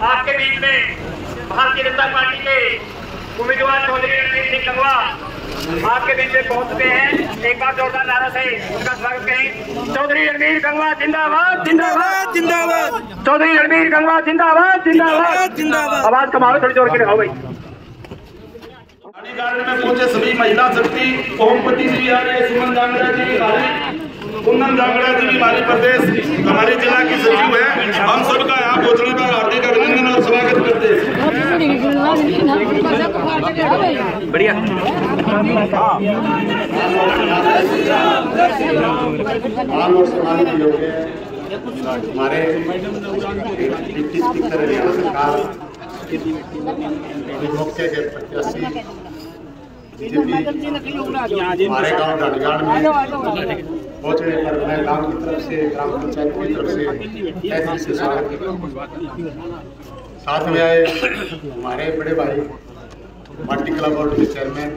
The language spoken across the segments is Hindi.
आपके बीच में भारतीय जनता पार्टी के उम्मीदवार चौधरी रणवीर सिंह गंगवा आपके बीच में पहुंच चुके हैं। एक बार जोरदार नारा से उनका स्वागत करें। चौधरी रणवीर गंगवा जिंदाबाद जिंदाबाद जिंदाबाद। चौधरी रणवीर गंगवा जिंदाबाद जिंदाबाद जिंदाबाद। आवाज कमाओ, थोड़ी जोर के लगाओ भाई। गार्डन में पहुंचे सभी महिला शक्ति ओमपति जी आ रहे, सुमन जांगड़ा जी भी कुंदन जांगड़ा जी भी हमारे प्रदेश हमारे जिला की सचिव है। हम सबका यहाँ पहुंचने पर हार्दिक अभिनंदन और स्वागत करते हैं। बढ़िया। हमारे डिप्टी स्पीकर हरियाणा सरकार मुख्य के प्रत्याशी बीजेपी हमारे गांव डालीगढ़ में पहुंचने पर मैं गांव की तरफ से ग्राम पंचायत की तरफ से तहसील से स्वागत करता हूँ। साथ में आए हमारे बड़े भाई पार्टी क्लब बोर्ड के चेयरमैन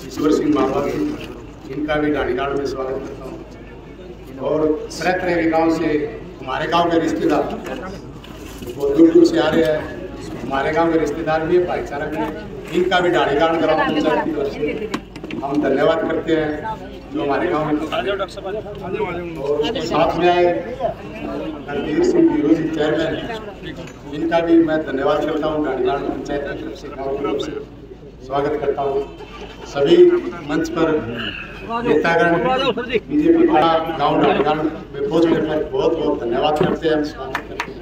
ईश्वर सिंह मावा जी, इनका भी डालीगढ़ में स्वागत करता हूँ। और तरह तरह के गाँव से हमारे गाँव के रिश्तेदार बहुत दूर दूर से आ रहे हैं। हमारे गांव के रिश्तेदार भी है, भाईचारा भी है, इनका भी डालीगढ़ ग्राम पंचायत की तरफ से हम धन्यवाद करते हैं जो हमारे गांव में। और साथ में आए रणवीर सिंह हीरो जी चेयरमैन, इनका भी मैं धन्यवाद करता हूँ। डालीगढ़ पंचायत की तरफ से गाँव की तरफ से स्वागत करता हूँ। सभी मंच पर नेतागण बीजेपी का गाँव डालीगढ़ में पहुँचने पर बहुत बहुत धन्यवाद करते हैं, स्वागत करते हैं।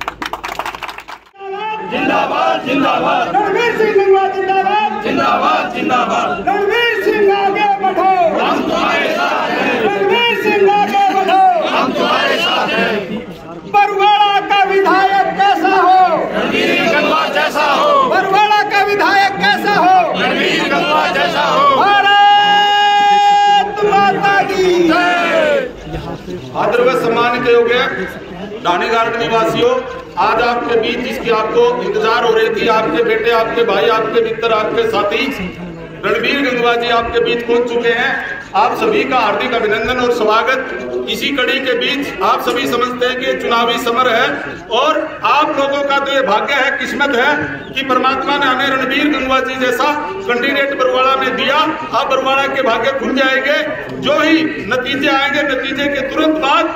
जिंदाबाद जिंदाबाद रणवीर सिंह गंगवा जिंदाबाद जिंदाबाद जिंदाबाद। रणवीर सिंह आगे बढ़ो, हम तुम्हारे साथ हैं। रणवीर सिंह आगे बढ़ो, हम तुम्हारे साथ हैं। बरवाड़ा का विधायक कैसा हो, रणवीर गंगवा जैसा हो। बरवाड़ा का विधायक कैसा हो, रणवीर गंगवा जैसा हो। भारत माता की जय। आदर व सम्मान के योग्य डालीगढ़ निवासियों, आज आपके बीच जिसकी आपको इंतजार हो रही थी, आपके बेटे, आपके भाई, आपके मित्र, आपके साथी रणवीर गंगवा जी आपके बीच पहुंच चुके हैं। आप सभी का हार्दिक अभिनंदन और स्वागत। इसी कड़ी के बीच आप सभी समझते हैं कि चुनावी समर है और आप लोगों का तो ये भाग्य है, किस्मत है कि परमात्मा ने हमें रणवीर गंगवा जी जैसा कैंडिडेट बरवाड़ा में दिया। अब बरवाड़ा के भाग्य खुल जाएंगे। जो ही नतीजे आएंगे, नतीजे के तुरंत बाद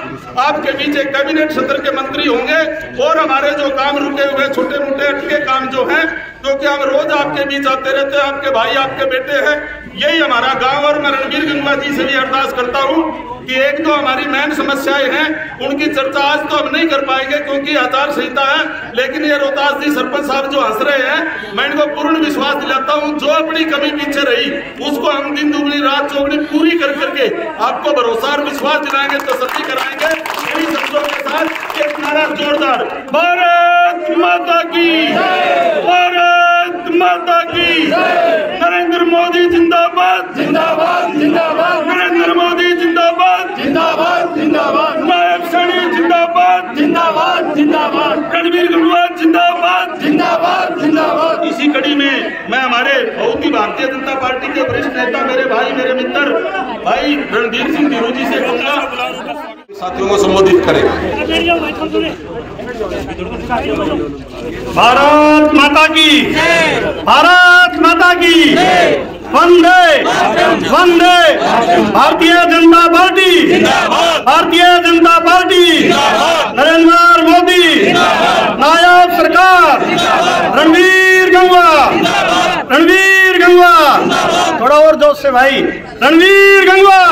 आपके बीच एक कैबिनेट सत्र के मंत्री होंगे और हमारे जो काम रुके हुए छोटे मोटे अटके काम जो हैं, क्योंकि हम रोज आपके बीच आते रहते हैं, आपके भाई, आपके बेटे हैं, यही हमारा गांव। और मैं रणवीर गंगवा जी से भी अरदास करता हूं कि एक तो हमारी मेन समस्याएं हैं, उनकी चर्चा आज तो हम नहीं कर पाएंगे क्योंकि आचार संहिता है, लेकिन ये रोहतास जी सरपंच साहब जो हंस रहे हैं, मैं इनको पूर्ण विश्वास दिलाता हूं जो अपनी कमी पीछे रही उसको हम दिन दुगनी रात चौगनी पूरी कर करके आपको भरोसा और विश्वास दिलाएंगे, तसल्ली कराएंगे। यही शब्दों के साथ एक नारा जोरदार, भारत माता की, भारत माता की, नरेंद्र मोदी जिंदाबाद जिंदाबाद जिंदाबाद, नरेंद्र मोदी जिंदाबाद जिंदाबाद जिंदाबाद, नायब सैनी जिंदाबाद जिंदाबाद जिंदाबाद, रणवीर गंगवा जिंदाबाद जिंदाबाद जिंदाबाद। इसी कड़ी में मैं हमारे बहुत ही भारतीय जनता पार्टी के वरिष्ठ नेता, मेरे भाई, मेरे मित्र भाई रणवीर सिंह हीरो जी से कहूँगा साथियों को संबोधित करेगा। भारत माता की, भारत माता की, वंदे वंदे, भारतीय जनता पार्टी, भारतीय जनता पार्टी, नरेंद्र मोदी, नायब सरकार, रणवीर गंगवा, रणवीर गंगवा, थोड़ा और जोश से भाई, रणवीर गंगवा,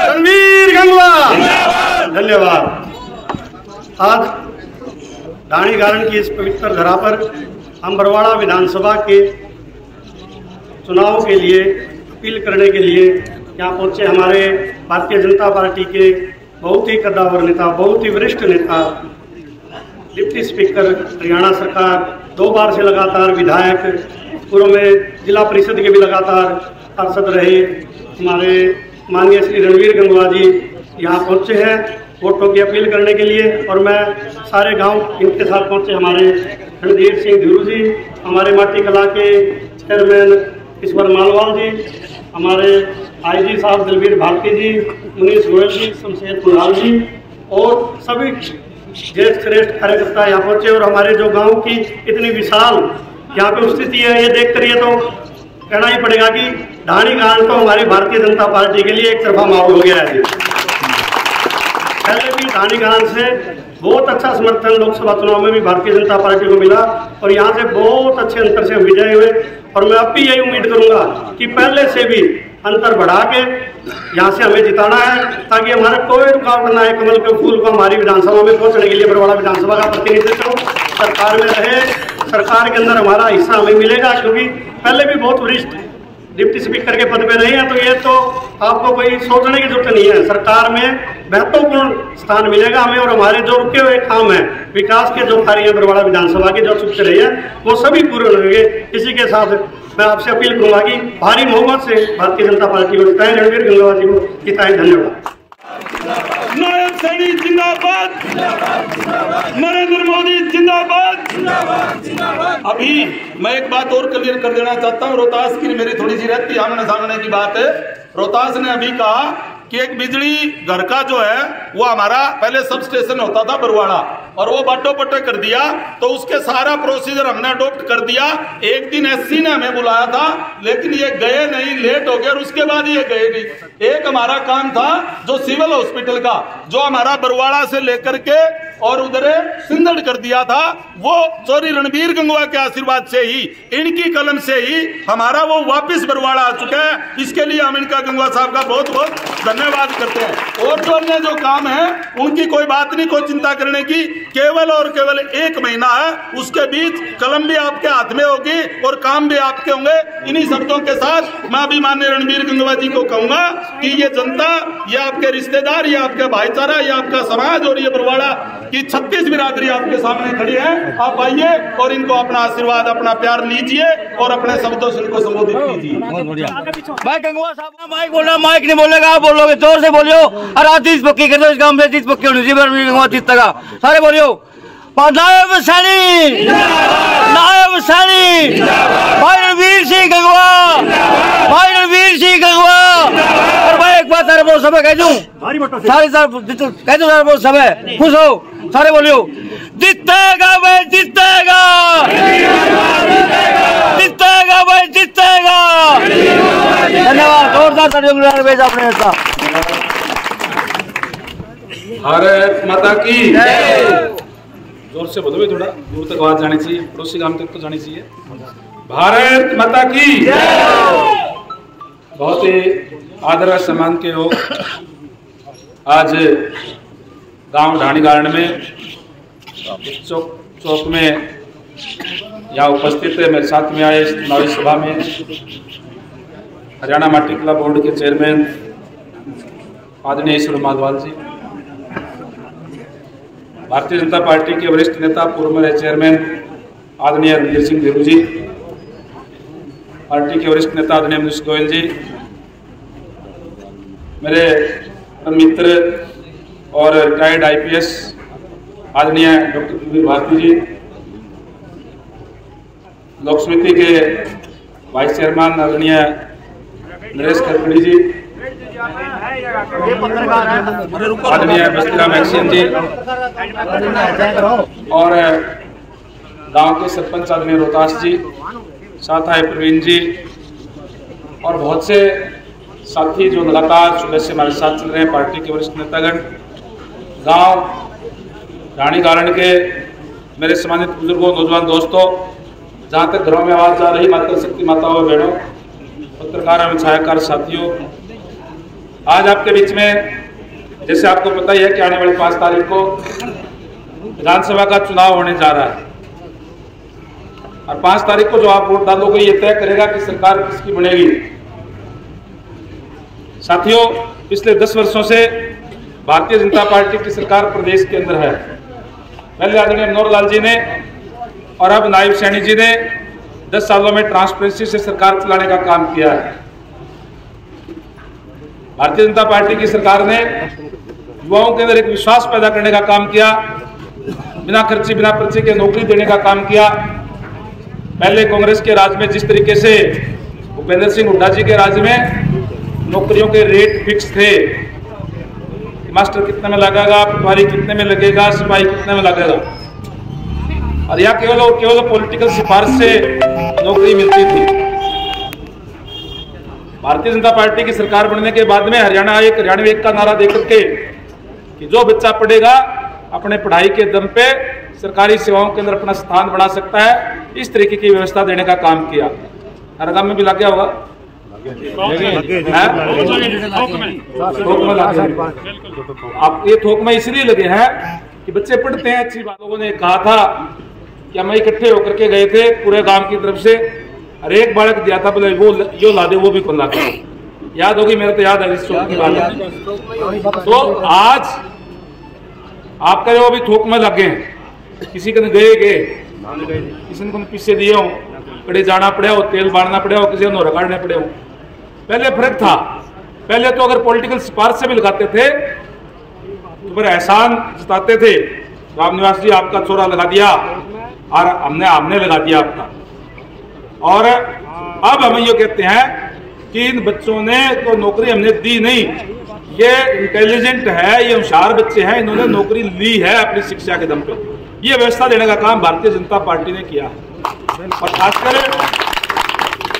रणवीर गंगवा। धन्यवाद। आज डालीगढ़ की इस पवित्र धरा पर हम बरवाड़ा विधानसभा के चुनाव के लिए अपील करने के लिए यहाँ पहुँचे। हमारे भारतीय जनता पार्टी के बहुत ही कद्दावर नेता, बहुत ही वरिष्ठ नेता, डिप्टी स्पीकर हरियाणा सरकार, 2 बार से लगातार विधायक, पूर्व में जिला परिषद के भी लगातार पार्षद रहे, हमारे माननीय श्री रणवीर गंगवा जी यहाँ पहुँचे हैं वोटों की अपील करने के लिए। और मैं सारे गांव इनके साथ पहुँचे, हमारे रणवीर सिंह हीरो जी, हमारे माटी कला के चेयरमैन ईश्वर मालवाल जी, हमारे आईजी साहब दिलवीर भारती जी, मुनीश गोयल जी, शमशेर कुलाल जी और सभी ज्येष्ठ श्रेष्ठ कार्यकर्ता यहाँ पहुंचे और हमारे जो गांव की इतनी विशाल यहाँ पे स्थिति है, ये देखकर ये तो कहना ही पड़ेगा कि ढाणी गांव तो हमारी भारतीय जनता पार्टी के लिए एक तरफा माहौल हो गया है। पहले भी ढाणी गांव से बहुत अच्छा समर्थन लोकसभा चुनाव में भी भारतीय जनता पार्टी को मिला और यहाँ से बहुत अच्छे अंतर से विजय हुए। और मैं अब भी यही उम्मीद करूंगा कि पहले से भी अंतर बढ़ा के यहाँ से हमें जिताना है, ताकि हमारा कोई रुकावट ना आए कमल के फूल को हमारी विधानसभा में पहुंचने के लिए। बरवाड़ा विधानसभा का प्रतिनिधित्व सरकार में रहे, सरकार के अंदर हमारा हिस्सा हमें मिलेगा, क्योंकि पहले भी बहुत वरिष्ठ डिप्टी स्पीकर के पद पे रहे हैं। तो ये तो आपको कोई सोचने की जरूरत नहीं है, सरकार में महत्वपूर्ण स्थान मिलेगा हमें और हमारे जो रुके हुए काम है विकास के, जो कार्य है बरवाड़ा विधानसभा के जो चुपते रहे हैं, वो सभी पूरे होंगे। इसी के साथ मैं आपसे अपील करूंगा कि भारी बहुमत से भारतीय जनता पार्टी को जिताएं, रणबीर गंगवा जी को जिताएं। धन्यवाद। नायब सैनिक जिंदाबाद, नरेंद्र मोदी जिंदाबाद। अभी मैं एक बात और क्लियर कर देना चाहता हूँ, रोहतास की मेरी थोड़ी सी रहती है आमने सामने की बात है। रोहतास ने अभी कहा कि एक बिजली घर का जो है वो हमारा पहले सब स्टेशन होता था बरवाड़ा, और वो बाटो पट्टे कर दिया, तो उसके सारा प्रोसीजर हमने अडॉप्ट कर दिया। एक दिन एससी ने हमें बुलाया था, लेकिन ये गए नहीं, लेट हो गए और उसके बाद ये गए नहीं। एक हमारा काम था जो सिविल हॉस्पिटल का, जो हमारा बरवाड़ा से लेकर के और उधर सिंदड़ कर दिया था, वो चोरी रणबीर गंगवा के आशीर्वाद से ही, इनकी कलम से ही हमारा वो वापस बरवाड़ा आ चुका है। इसके लिए हम इनका गंगवा साहब का बहुत बहुत धन्यवाद करते हैं। और जो अन्य जो काम है उनकी कोई बात नहीं, कोई चिंता करने की, केवल और केवल 1 महीना है, उसके बीच कलम भी आपके हाथ में होगी और काम भी आपके होंगे। इन्हीं शब्दों के साथ मैं अभी माननीय रणबीर गंगवा जी को कहूंगा कि ये जनता, ये आपके रिश्तेदार, ये आपके भाईचारा, ये आपका समाज और ये बरवाड़ा की 36 बिरादरी आपके सामने खड़ी है। आप आइए और इनको अपना आशीर्वाद, अपना प्यार लीजिए और अपने शब्दों से इनको संबोधित कीजिए। बहुत बढ़िया भाई गंगवा साहब, माइक बोलना, माइक नहीं बोलेगा, आप बोलोगे, जोर से बोलियो। और आज 30 पक्की कर दो, इस काम से 30 पक्की होनी चाहिए, गंगवा 30 तक सारे बोलियो। नायब सैनिक, नायब सैनिक, भाई रणबीर सिंह गंगवा, भाई रणबीर सिंह गंगवा। और भाई एक बात सारे बोल सब कह दूं, सारे कह दो सारे बोल सब खुश हो, सारे बोलियो, जीतेगा भाई जीतेगा, जीतेगा भाई जीतेगा। धन्यवाद, जोरदार तालियां भेजा अपने नेता। भारत माता की जोर से बोलो, थोड़ा दूर तक आवाज जानी चाहिए, पड़ोसी गांव तक तो जानी चाहिए। भारत माता की बहुत ही आदर और सम्मान के हो। आज गांव ढाणी गार्डन में चौक में यहाँ उपस्थित है, मेरे साथ में आए इस चुनावी सभा में हरियाणा माटी कला बोर्ड के चेयरमैन आदरणीय ईश्वर माधवाल जी, भारतीय जनता पार्टी के वरिष्ठ नेता पूर्व में चेयरमैन आदरणीय रणधीर सिंह देरू जी, पार्टी के वरिष्ठ नेता आदरणीय मनीष गोयल जी, मेरे मित्र और रिटायर्ड IPS आदरणीय डॉक्टर कुलवीर भारती जी, लोक समिति के वाइस चेयरमैन आदरणीय नरेश खरखड़ी जी, आदरणीय बस्तीराम एक्शन जी, और गांव के सरपंच आदरणीय रोहतास जी, साथ आए प्रवीण जी और बहुत से साथी जो लगातार सुबह से हमारे साथ चल रहे हैं, पार्टी के वरिष्ठ नेतागण, गांव ढाणी गार्डन के मेरे सम्मानित बुजुर्गों, नौजवान दोस्तों, जहां तक घरों में आवाज जा रही माता शक्ति माताओं और बहनों, पत्रकार एवं छायाकार साथियों, आज आपके बीच में जैसे आपको पता ही है कि आने वाली 5 तारीख को विधानसभा का चुनाव होने जा रहा है और 5 तारीख को जो आप वोट डालोगे ये तय करेगा कि सरकार किसकी बनेगी। साथियों, पिछले 10 वर्षों से भारतीय जनता पार्टी की सरकार प्रदेश के अंदर है। पहले आदरणीय मनोहर लाल जी ने और अब नायब सैनी जी ने 10 सालों में ट्रांसपेरेंसी से सरकार चलाने का काम किया है। भारतीय जनता पार्टी की सरकार ने युवाओं के अंदर एक विश्वास पैदा करने का काम किया, बिना खर्ची बिना पर्ची के नौकरी देने का काम किया। पहले कांग्रेस के राज में जिस तरीके से भूपेंद्र सिंह हुड्डा जी के राज में नौकरियों के रेट फिक्स थे, मास्टर कितने में लगेगा, पटवारी कितने में लगेगा, सिपाही कितने में लगेगा। और यह केवल पॉलिटिकल सिफारिश से नौकरी मिलती थी। भारतीय जनता पार्टी की सरकार बनने के बाद में हरियाणवी एक का नारा देकर के कि जो बच्चा पढ़ेगा अपने पढ़ाई के दम पे सरकारी सेवाओं के अंदर अपना स्थान बना सकता है, इस तरीके की व्यवस्था देने का काम किया। हर गांव में भी लग गया होगा। आप ये थोक में इसलिए लगे हैं कि बच्चे पढ़ते हैं, अच्छी बात। लोगों ने कहा था कि हम इकट्ठे होकर के गए थे पूरे गांव की तरफ से, और एक बालक दिया था, बोले वो यो ला दे, वो भी कौन ला के। याद होगी, मेरे तो याद है इस की बात। तो आज आपका जो अभी थोक में लगे हैं, किसी के गए किसी को पीछे दिए हो, कड़े जाना पड़े हो, तेल बांधना पड़े हो, किसी को नोरा काटने पड़े हो। पहले फर्क था, पहले तो अगर पॉलिटिकल सिफारिश से भी लगाते थे तो फिर एहसान जताते थे, रामनिवास जी आपका छोरा लगा दिया और हमने लगा दिया आपका। और अब हम ये कहते हैं कि इन बच्चों ने तो नौकरी हमने दी नहीं, ये इंटेलिजेंट है, ये होशियार बच्चे हैं, इन्होंने नौकरी ली है अपनी शिक्षा के दम पे। ये व्यवस्था देने का काम भारतीय जनता पार्टी ने किया है। और खासकर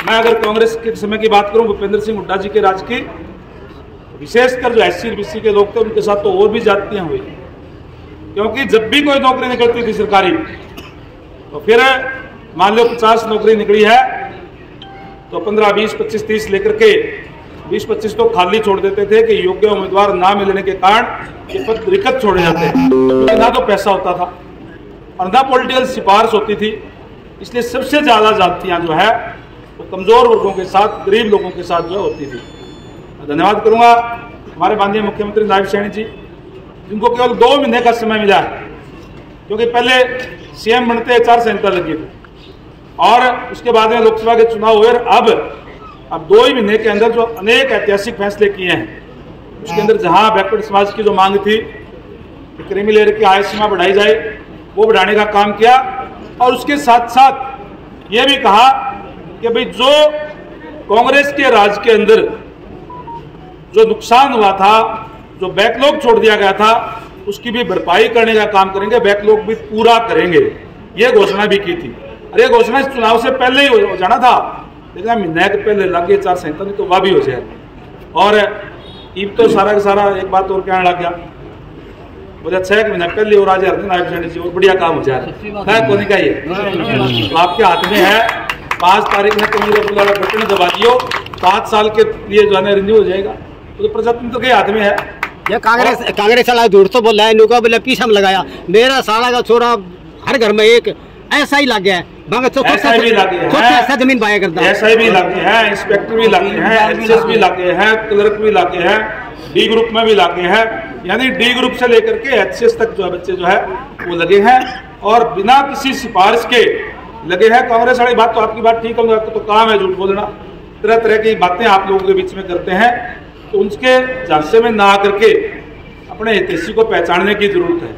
मैं अगर कांग्रेस के समय की बात करूं, भूपेंद्र सिंह हुड्डा जी के राज की, विशेषकर जो SC BC के लोग थे उनके साथ तो और भी जातियां हुई, क्योंकि जब भी कोई नौकरी निकलती थी सरकारी, तो फिर मान लो 50 नौकरी निकली है तो 15, 20, 25, 30 लेकर के 20-25 तो खाली छोड़ देते थे कि योग्य उम्मीदवार ना मिलने के कारण ये पद रिक्त छोड़े जाते हैं, क्योंकि ना तो पैसा होता था और ना पॉलिटिकल सिफारिश होती थी। इसलिए सबसे ज्यादा जातियां जो है वो कमजोर वर्गों के साथ, गरीब लोगों के साथ जो होती थी। धन्यवाद करूंगा हमारे माननीय मुख्यमंत्री नायब सैनी जी, जिनको केवल 2 महीने का समय मिला है, क्योंकि पहले CM बनते आचार संहिता लगी थी और उसके बाद में लोकसभा के चुनाव हुए। अब 2 ही महीने के अंदर जो अनेक ऐतिहासिक फैसले किए हैं, उसके अंदर जहां बैकवर्ड समाज की जो मांग थी कि क्रीमी लेयर की आय सीमा बढ़ाई जाए, वो बढ़ाने का काम किया। और उसके साथ साथ ये भी कहा कि भाई जो कांग्रेस के राज के अंदर जो नुकसान हुआ था, जो बैकलॉग छोड़ दिया गया था, उसकी भी भरपाई करने का काम करेंगे, बैकलॉग भी पूरा करेंगे, ये घोषणा भी की थी। और ये घोषणा इस चुनाव से पहले ही हो जाना था, लेकिन महीने के पहले लगे आचार संहिता नहीं तो वह भी हो जाए। और ईब तो सारा का सारा एक बात और कहने लग गया, मुझे अच्छा है कि महीना पहले और आज नायब सैनी जी और बढ़िया काम हो जाए। कोई का ये तो आपके हाथ में है, 5 तारीख में तुम बटन दबा दियो, 5 साल के लिए जो है ना रिन्यू हो जाएगा, तो प्रजातंत्र के हाथ में है। ये कांग्रेस वाला झूठ तो बोल रहा है, नुका बोले पीछा में लगाया, मेरा साला का छोरा हर घर में एक ऐसा ही लग गया है, ऐसा जमीन पाया करता है, ऐसा भी लगे हैं, इंस्पेक्टर भी लगे हैं, HS भी लगे हैं, क्लर्क भी लगे हैं, D ग्रुप में भी लगे हैं, यानी D ग्रुप से लेकर के HS तक जो है बच्चे जो है वो लगे हैं और बिना किसी सिफारिश के लगे हैं। कांग्रेस वाली बात तो आपकी बात ठीक है, आपको तो काम है झूठ बोलना, तरह तरह की बातें आप लोगों के बीच में करते हैं, तो उनके झांसे में ना आकर के अपने हितैषी को पहचानने की जरूरत है।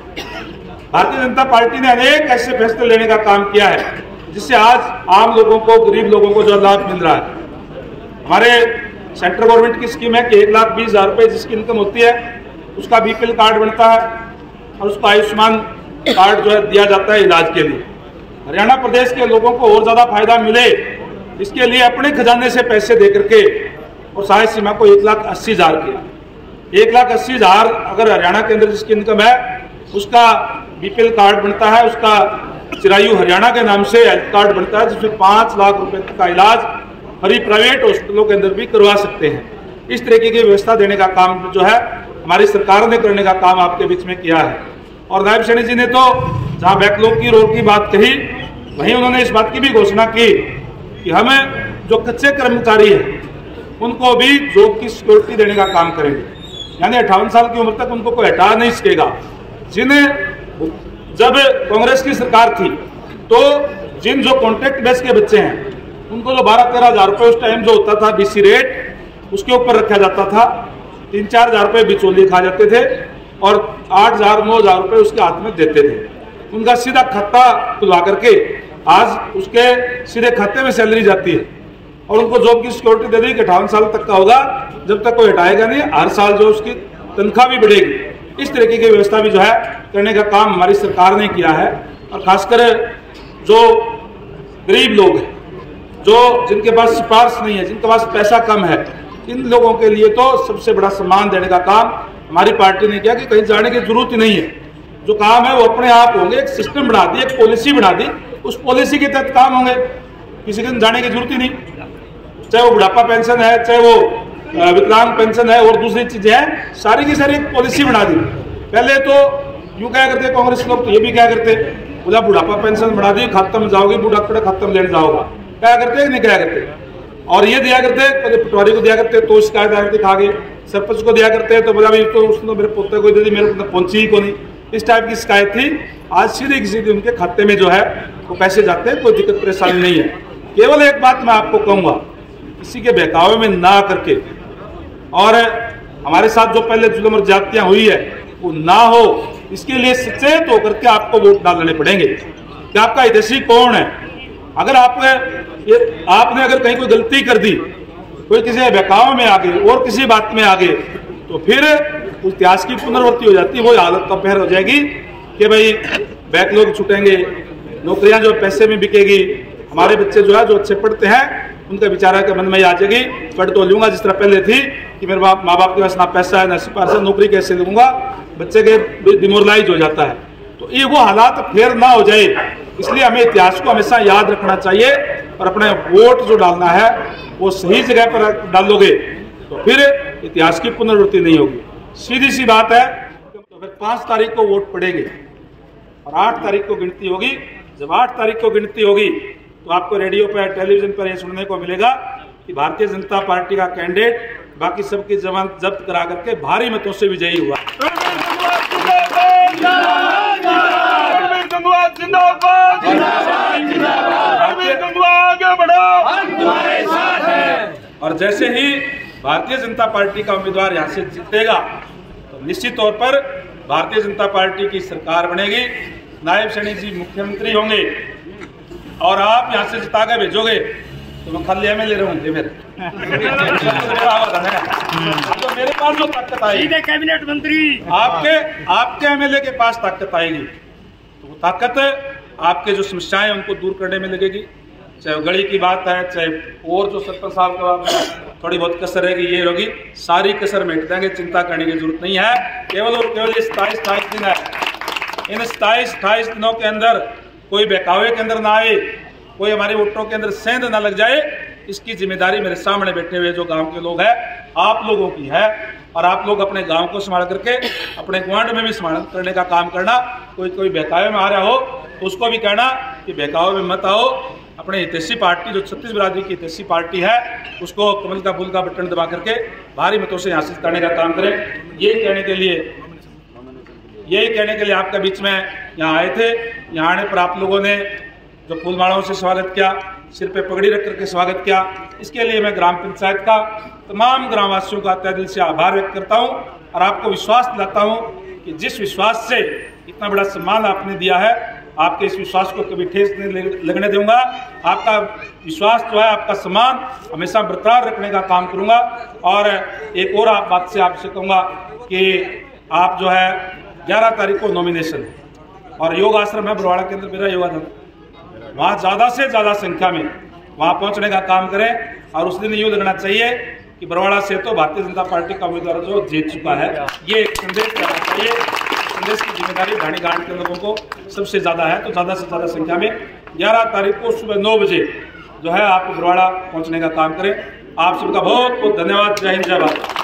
भारतीय जनता पार्टी ने अनेक ऐसे फैसले लेने का काम किया है जिससे आज आम लोगों को, गरीब लोगों को जो लाभ मिल रहा है। हमारे सेंट्रल गवर्नमेंट की स्कीम है कि 1,20,000 रुपये जिसकी इनकम होती है उसका BPL कार्ड बनता है और उसको आयुष्मान कार्ड जो है दिया जाता है इलाज के लिए। हरियाणा प्रदेश के लोगों को और ज्यादा फायदा मिले, इसके लिए अपने खजाने से पैसे दे करके और सहाय सीमा को 1,80,000 किया। 1,80,000 अगर हरियाणा के अंदर जिसकी इनकम है उसका BPL कार्ड बनता है, उसका चिरायु हरियाणा के नाम से हेल्थ कार्ड बनता है, जिसमें 5 लाख रुपए तक का इलाज हरी प्राइवेट हॉस्पिटलों के अंदर भी करवा सकते हैं। इस तरीके की व्यवस्था देने का काम जो है हमारी सरकार ने करने का काम आपके बीच में किया है। और नायब सैनी जी ने तो जहां बैकलॉग की रोड की बात कही, वहीं उन्होंने इस बात की भी घोषणा की कि हमें जो कच्चे कर्मचारी हैं उनको भी जॉब की सिक्योरिटी देने का काम करेंगे, यानी 58 साल की उम्र तक उनको कोई हटा नहीं सकेगा। जिन्हें जब कांग्रेस की सरकार थी तो जिन जो कॉन्ट्रैक्ट बेस के बच्चे हैं उनको जो 12-13 हज़ार रुपये उस टाइम जो होता था BC रेट उसके ऊपर रखा जाता था, 3-4 हज़ार रुपये बिचौलिए खा जाते थे और 8,000-9 हज़ार रुपये उसके हाथ में देते थे। उनका सीधा खाता खुलवा करके आज उसके सीधे खाते में सैलरी जाती है और उनको जॉब की सिक्योरिटी दे दी कि 58 साल तक का होगा, जब तक कोई हटाएगा नहीं, हर साल जो उसकी तनख्वाह भी बढ़ेगी। इस तरीके की व्यवस्था भी जो है करने का काम हमारी सरकार ने किया है। और खासकर जो गरीब लोग हैं, जो जिनके पास सिफारिश नहीं है, जिनके पास पैसा कम है, इन लोगों के लिए तो सबसे बड़ा सम्मान देने का काम हमारी पार्टी ने किया कि कहीं जाने की जरूरत ही नहीं है। जो काम है वो अपने आप होंगे। एक सिस्टम बना दी, एक पॉलिसी बना दी, उस पॉलिसी के तहत काम होंगे, किसी दिन जाने की जरूरत ही नहीं। चाहे वो बुढ़ापा पेंशन है, चाहे वो विकलांग पेंशन है और दूसरी चीजें हैं, सारी की सारी एक पॉलिसी बना दी। पहले तो यूं क्या करते कांग्रेस लोग, तो ये भी क्या करते, बोला बुढ़ापा पेंशन बढ़ा दी, खत्म जाओगी, बुढ़ापा खत्म लेने जाओगा, क्या करते नहीं क्या करते। और ये दिया करते, पटवारी को दिया करते तो शिकायत आए खा गए, सरपंच को दिया करते तो बोला भाई तो उसने मेरे पोते को दे दी, मेरे को पहुंची ही को नहीं, इस टाइप की शिकायत थी। आज सीधे उनके खाते में जो है वो पैसे जाते हैं, कोई दिक्कत परेशानी नहीं है। केवल एक बात मैं आपको कहूंगा, किसी के बहकावे में ना करके और हमारे साथ जो पहले जुल्म और ज्यादतियां हुई है वो ना हो, इसके लिए सचेत होकर के आपको वोट डालने पड़ेंगे कि आपका हितैषी कौन है। अगर आपने अगर कहीं कोई गलती कर दी, कोई किसी बहकावे में आ गए और किसी बात में आ गए, तो फिर उस इतिहास की पुनरावृत्ति हो जाती है। वो हालत तो पहर हो जाएगी कि भाई बैकलॉग छूटेंगे, नौकरियां जो पैसे में बिकेगी, हमारे बच्चे जो है जो अच्छे पढ़ते हैं उनका बेचारा के मन में आ जाएगी, पढ़ तो लूंगा जिस तरह पहले थी कि मेरे माँ बाप के पास ना पैसा है ना सिफारिश, नौकरी कैसे लूंगा, बच्चे के डिमोरलाइज हो जाता है। तो ये वो हालात फिर ना हो जाए, इसलिए हमें इतिहास को हमेशा याद रखना चाहिए और अपने वोट जो डालना है वो सही जगह पर डालोगे तो फिर इतिहास की पुनरावृत्ति नहीं होगी। सीधी सी बात है। तो फिर 5 तारीख को वोट पड़ेंगे और 8 तारीख को गिनती होगी। जब 8 तारीख को गिनती होगी तो आपको रेडियो पर, टेलीविजन पर यह सुनने को मिलेगा कि भारतीय जनता पार्टी का कैंडिडेट बाकी सबकी जमानत जब्त करा करके भारी मतों से विजयी हुआ। और जैसे ही भारतीय जनता पार्टी का उम्मीदवार यहाँ से जीतेगा तो निश्चित तौर पर भारतीय जनता पार्टी की सरकार बनेगी, नायब सैनी जी मुख्यमंत्री होंगे और आप यहाँ से जिता के भेजोगे तो मैं खाली एमएलए रहूंगी। फिर तो मेरे पास जो ताकत आएगी, सीधे कैबिनेट मंत्री, आपके एमएलए के पास ताकत आएगी, तो वो ताकत आपके जो समस्याएं उनको दूर करने में लगेगी। चाहे गली की बात है, चाहे और जो सरपंच साहब का थोड़ी बहुत कसर रहेगी ये होगी, सारी कसर मिट जाएंगे, चिंता करने की जरूरत नहीं है। केवल और केवल ये 27-28 दिन है। इन 27-28 दिनों के अंदर कोई बहकावे के अंदर ना आए, कोई हमारे वोटरों के अंदर सेंध ना लग जाए, इसकी जिम्मेदारी मेरे सामने बैठे हुए जो गांव के लोग हैं आप लोगों की है। और आप लोग अपने गांव को संभाल करके अपने ग्वांड में भी संभाल करने का काम करना। कोई बहकावे में आ रहा हो तो उसको भी कहना कि बहकावे में मत आओ, अपने हितैषी पार्टी जो छत्तीस बिरादरी की हितैषी पार्टी है उसको कमल का फूल का बटन दबा करके भारी मतों से हासिल करने का काम करें। यही कहने के लिए आपके बीच में यहाँ आए थे। यहाँ आने पर आप लोगों ने जो फूल मालाओं से स्वागत किया, सिर पे पगड़ी रख करके स्वागत किया, इसके लिए मैं ग्राम पंचायत का तमाम ग्रामवासियों का तहे दिल से आभार व्यक्त करता हूँ और आपको विश्वास दिलाता हूँ कि जिस विश्वास से इतना बड़ा सम्मान आपने दिया है, आपके इस विश्वास को कभी ठेस नहीं लगने दूंगा। आपका विश्वास जो है, आपका सम्मान हमेशा बरकरार रखने का काम करूंगा। और एक और बात से आपसे कहूंगा कि आप जो है 11 तारीख को नॉमिनेशन है और योग आश्रम है बरवाड़ा के अंदर, मेरा योगादान, वहाँ ज़्यादा से ज़्यादा संख्या में वहाँ पहुँचने का काम करें। और उस दिन यूँ लगना चाहिए कि बरवाड़ा से तो भारतीय जनता पार्टी का उम्मीदवार जो जीत चुका है, ये एक संदेश देना चाहिए। संदेश की जिम्मेदारी ढाणी घाट के लोगों को सबसे ज़्यादा है, तो ज़्यादा से ज़्यादा संख्या में 11 तारीख को सुबह 9 बजे जो है आप बरवाड़ा पहुँचने का काम करें। आप सबका बहुत बहुत धन्यवाद। जय हिंद, जय भारत।